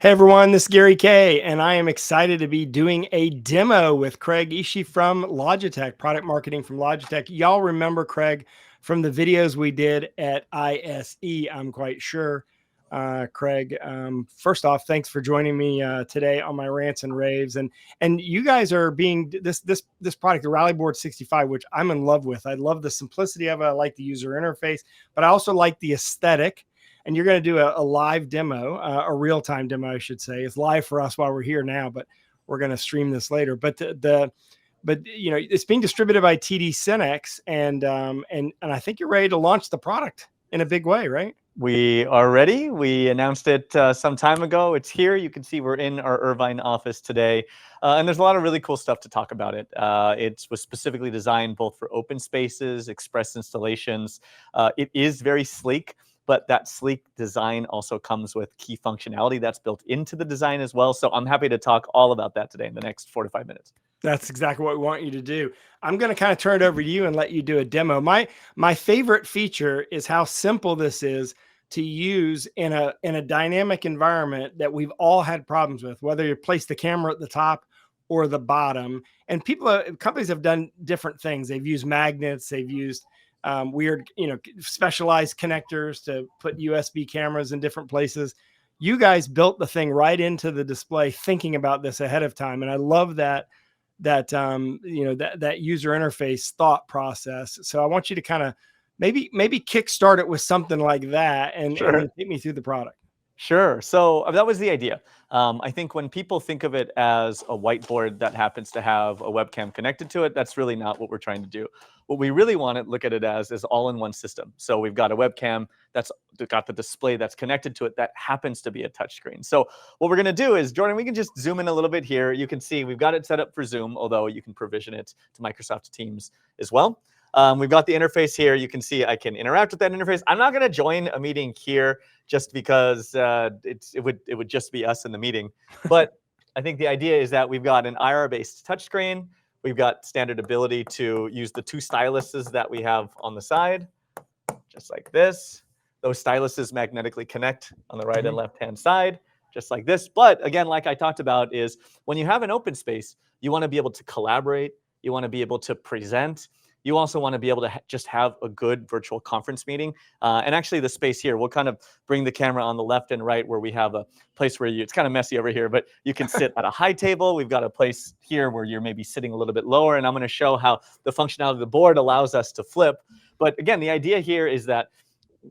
Hey everyone, this is Gary K, and I am excited to be doing a demo with Craig Ishii from Logitech, product marketing from Logitech. Y'all remember Craig from the videos we did at ISE, I'm quite sure. Craig, first off, thanks for joining me today on my rants and raves. And you guys are being this product, the Rallyboard 65, which I'm in love with. I love the simplicity of it. I like the user interface, but I also like the aesthetic. And you're going to do a live demo, a real-time demo, I should say. It's live for us while we're here now, but we're going to stream this later. But but you know, it's being distributed by TD Synnex, and I think you're ready to launch the product in a big way, right? We are ready. We announced it some time ago. It's here. You can see we're in our Irvine office today. And there's a lot of really cool stuff to talk about it. It was specifically designed both for open spaces, express installations. It is very sleek, but that sleek design also comes with key functionality that's built into the design as well. So I'm happy to talk all about that today in the next 4 to 5 minutes. That's exactly what we want you to do. I'm going to kind of turn it over to you and let you do a demo. My favorite feature is how simple this is to use in a dynamic environment that we've all had problems with, whether you place the camera at the top or the bottom. And companies have done different things. They've used magnets, they've used weird, specialized connectors to put USB cameras in different places. You guys built the thing right into the display, thinking about this ahead of time. And I love that user interface thought process. So I want you to kind of maybe kickstart it with something like that and then take me through the product. Sure. So that was the idea. I think when people think of it as a whiteboard that happens to have a webcam connected to it, that's really not what we're trying to do. What we really want to look at it as is all-in-one system. So we've got a webcam that's got the display that's connected to it that happens to be a touchscreen. So what we're going to do is, Jordan, we can just zoom in a little bit here. You can see we've got it set up for Zoom, although you can provision it to Microsoft Teams as well. We've got the interface here. You can see I can interact with that interface. I'm not going to join a meeting here just because it would just be us in the meeting. But I think the idea is that we've got an IR-based touchscreen. We've got standard ability to use the 2 styluses that we have on the side, just like this. Those styluses magnetically connect on the right and left-hand side, just like this. But again, like I talked about, is when you have an open space, you want to be able to collaborate. You want to be able to present. You also want to be able to just have a good virtual conference meeting. And actually the space here, we'll kind of bring the camera on the left and right where we have a place where it's kind of messy over here, but you can sit at a high table. We've got a place here where you're maybe sitting a little bit lower. And I'm going to show how the functionality of the board allows us to flip. But again, the idea here is that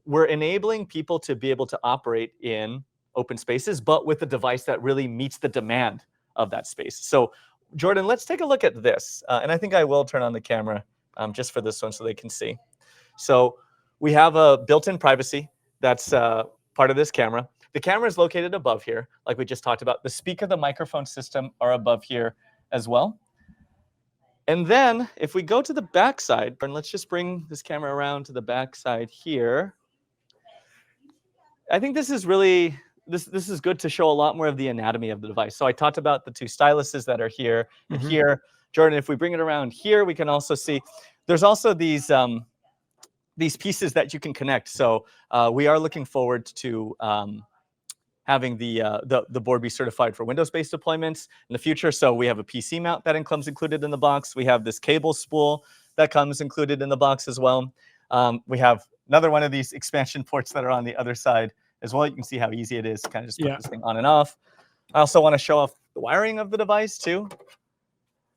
we're enabling people to be able to operate in open spaces, but with a device that really meets the demand of that space. So Jordan, let's take a look at this. And I think I will turn on the camera just for this one so they can see. So we have a built-in privacy that's part of this camera. The camera is located above here, like we just talked about. The speaker, the microphone system are above here as well. And then if we go to the back side, and let's just bring this camera around to the back side here. I think this is really, this is good to show a lot more of the anatomy of the device. So I talked about the 2 styluses that are here and here. Jordan, if we bring it around here, we can also see there's also these pieces that you can connect. So we are looking forward to having the board be certified for Windows-based deployments in the future. So we have a PC mount that comes included in the box. We have this cable spool that comes included in the box as well. We have another one of these expansion ports that are on the other side as well. You can see how easy it is to kind of just put this thing on and off. I also want to show off the wiring of the device too.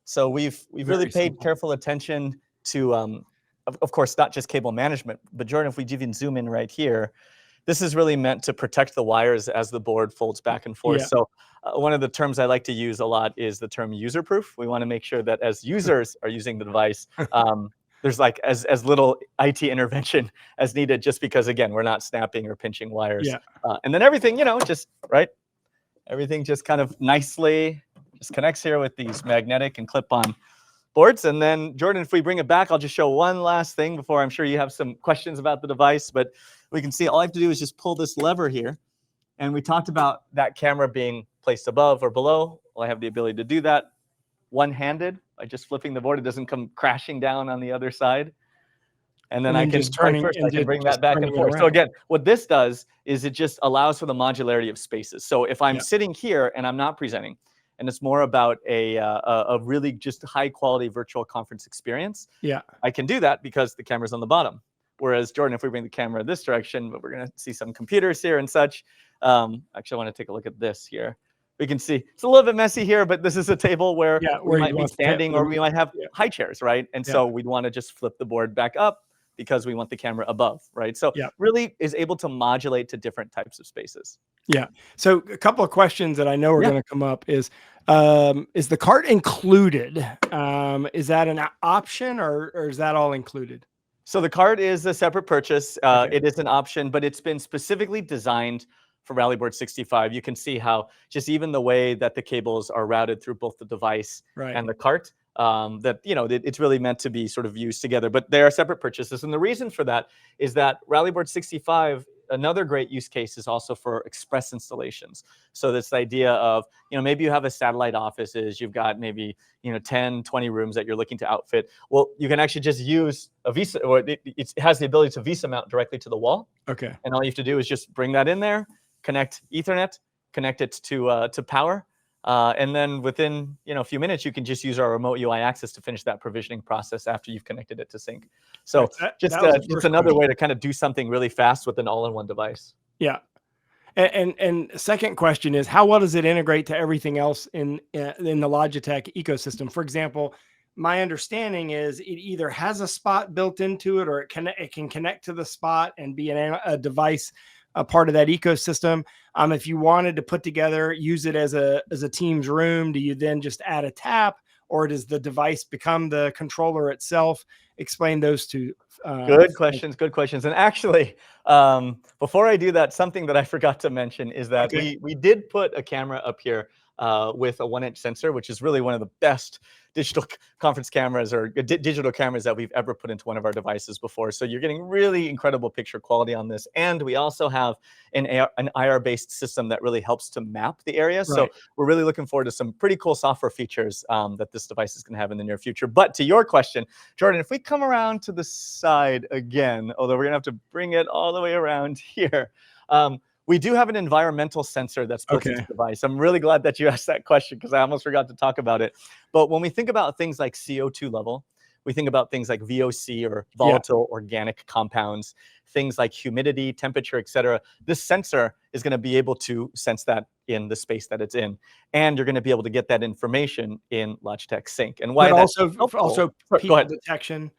So we've really paid careful attention to, of course, not just cable management, but Jordan, if we even zoom in right here, this is really meant to protect the wires as the board folds back and forth. So one of the terms I like to use a lot is the term user-proof. We want to make sure that as users are using the device, there's like as little IT intervention as needed, just because, again, we're not snapping or pinching wires. And then everything, just, right? Everything just kind of nicely just connects here with these magnetic and clip-on boards. And then, Jordan, if we bring it back, I'll just show one last thing before I'm sure you have some questions about the device. But we can see all I have to do is just pull this lever here. And we talked about that camera being placed above or below. Well, I have the ability to do that one-handed by just flipping the board. It doesn't come crashing down on the other side. And then And I then can, just right turning first, I and can bring just that back and turning it forth. So around. again, what this does is it just allows for the modularity of spaces. So if I'm Yeah. sitting here and I'm not presenting, and it's more about a really just high quality virtual conference experience, Yeah. I can do that because the camera's on the bottom. Whereas Jordan, if we bring the camera this direction, but we're going to see some computers here and such. Actually, I want to take a look at this here. We can see it's a little bit messy here, but this is a table where Yeah. we Where you might be want the tap standing for or we might have yeah. high chairs, right? And Yeah. so we'd want to just flip the board back up because we want the camera above, right? So Yeah. really is able to modulate to different types of spaces. Yeah. So a couple of questions that I know are Yeah. going to come up is the cart included? Is that an option or is that all included? So the card is a separate purchase. Okay. It is an option, but it's been specifically designed for Rallyboard 65. You can see how just even the way that the cables are routed through both the device Right. and the cart, that it's really meant to be sort of used together. But they are separate purchases, and the reason for that is that Rallyboard 65. Another great use case is also for express installations. So this idea of, maybe you have a satellite offices, you've got maybe 10, 20 rooms that you're looking to outfit. Well, you can actually just use a Visa, or it has the ability to Visa mount directly to the wall. Okay. And all you have to do is just bring that in there, connect Ethernet, connect it to power. And then within a few minutes, you can just use our remote UI access to finish that provisioning process after you've connected it to sync. So That just was the just first another question. way to kind of do something really fast with an all-in-one device. Yeah. And second question is, how well does it integrate to everything else in the Logitech ecosystem? For example, my understanding is it either has a spot built into it, or it can connect to the spot and be a device, a part of that ecosystem. If you wanted to put together, use it as a Teams room, do you then just add a tap, or does the device become the controller itself? Explain those two. Good questions. Good questions. And actually, before I do that, something that I forgot to mention is that Okay. we did put a camera up here with a 1-inch sensor, which is really one of the best digital conference cameras or digital cameras that we've ever put into one of our devices before. So you're getting really incredible picture quality on this. And we also have an IR-based system that really helps to map the area. So Right. we're really looking forward to some pretty cool software features that this device is going to have in the near future. But to your question, Jordan, if we come around to the side again, although we're going to have to bring it all the way around here, we do have an environmental sensor that's built into the device. I'm really glad that you asked that question because I almost forgot to talk about it. But when we think about things like CO2 level, we think about things like VOC or volatile organic compounds, things like humidity, temperature, et cetera. This sensor is going to be able to sense that in the space that it's in. And you're going to be able to get that information in Logitech Sync. And why that's also Go people ahead. detection,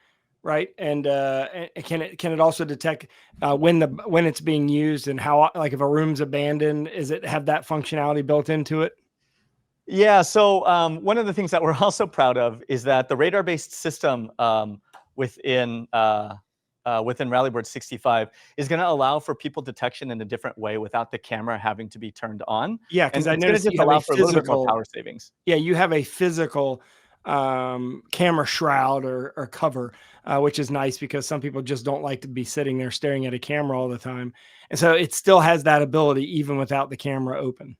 right? And can it also detect when it's being used, and how, like, if a room's abandoned, is it have that functionality built into it? Yeah, so one of the things that we're also proud of is that the radar-based system within Rallyboard 65 is going to allow for people detection in a different way without the camera having to be turned on. Yeah, And because I it's going to noticed just you have allow a for a little bit more physical. power savings. Yeah, you have a physical camera shroud or cover, which is nice because some people just don't like to be sitting there staring at a camera all the time. And so it still has that ability even without the camera open.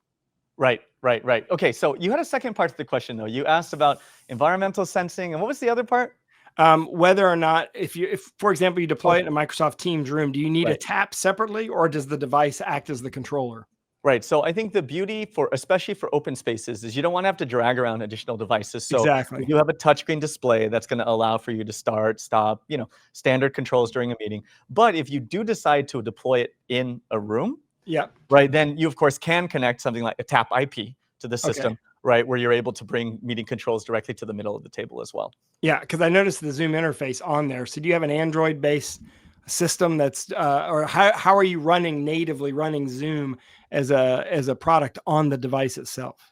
Right. Okay, so you had a second part to the question, though. You asked about environmental sensing, and what was the other part? Whether or not, if for example, you deploy it in a Okay. Microsoft Teams room, do you need a Right. tap separately, or does the device act as the controller? Right. So I think the beauty especially for open spaces, is you don't want to have to drag around additional devices. So we Exactly. do have a touchscreen display that's going to allow for you to start, stop, standard controls during a meeting. But if you do decide to deploy it in a room, Yeah. right, then you of course can connect something like a tap IP to the system, Okay. right, where you're able to bring meeting controls directly to the middle of the table as well. Yeah, because I noticed the Zoom interface on there. So do you have an Android-based system that's, or how are you natively running Zoom as a product on the device itself?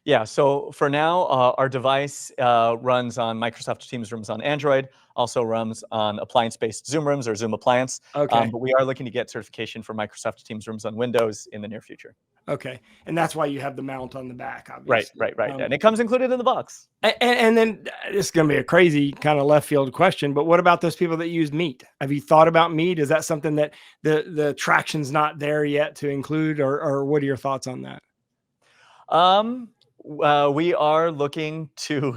Yeah, so for now, our device runs on Microsoft Teams rooms on Android, also runs on appliance-based Zoom rooms or Zoom appliance. Okay. But we are looking to get certification for Microsoft Teams rooms on Windows in the near future. Okay. And that's why you have the mount on the back, obviously. Right. And it comes included in the box. And then this is going to be a crazy kind of left field question, but what about those people that use Meet? Have you thought about Meet? Is that something that the traction's not there yet to include, or what are your thoughts on that? We are looking to.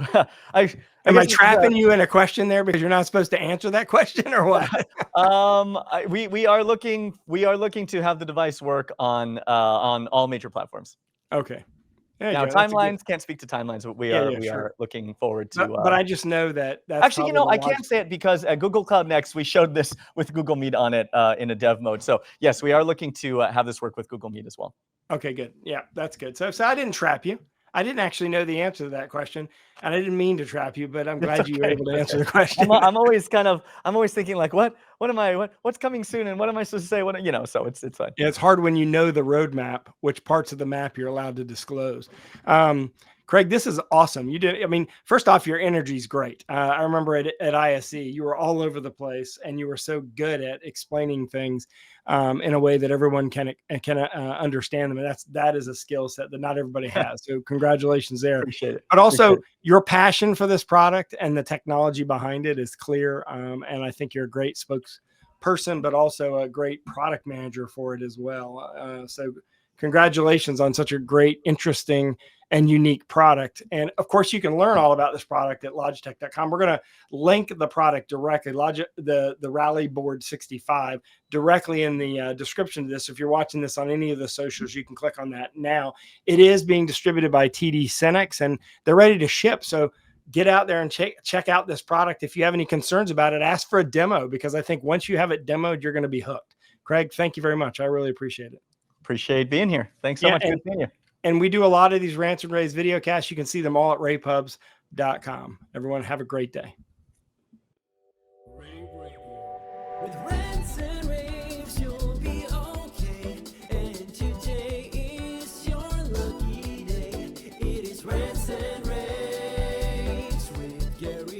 I Am I guess trapping you in a question there because you're not supposed to answer that question, or what? we are looking to have the device work on all major platforms. Okay. There you Now go. That's a good. timelines, can't speak to timelines, but we Yeah, are yeah, sure. looking forward to. But I just know that that's Actually, probably the I can say it because at Google Cloud Next, we showed this with Google Meet on it in a dev mode. So yes, we are looking to have this work with Google Meet as well. Okay, good. Yeah, that's good. So I didn't trap you. I didn't actually know the answer to that question, and I didn't mean to trap you, but I'm glad you were able to answer the question. I'm always thinking like, what's coming soon, and what am I supposed to say? So it's fine. Yeah, it's hard when you know the roadmap, which parts of the map you're allowed to disclose. Craig, this is awesome. You did. I mean, first off, your energy is great. I remember at ISE, you were all over the place, and you were so good at explaining things in a way that everyone can understand them. And that is a skill set that not everybody has. So congratulations there. Appreciate it. But also your passion for this product and the technology behind it is clear. And I think you're a great spokesperson, but also a great product manager for it as well. So congratulations on such a great, interesting, and unique product. And of course, you can learn all about this product at logitech.com. We're going to link the product directly, the Rallyboard 65, directly in the description of this. If you're watching this on any of the socials, you can click on that now. It is being distributed by TD SYNNEX, and they're ready to ship. So get out there and check out this product. If you have any concerns about it, ask for a demo, because I think once you have it demoed, you're going to be hooked. Craig, thank you very much. I really appreciate it. Appreciate being here. Thanks so much for being here. And we do a lot of these Rants and Raves video casts. You can see them all at raypubs.com. Everyone have a great day. With Rants and Raves, you'll be okay. And today is your lucky day. It is Rants and Raves with Gary.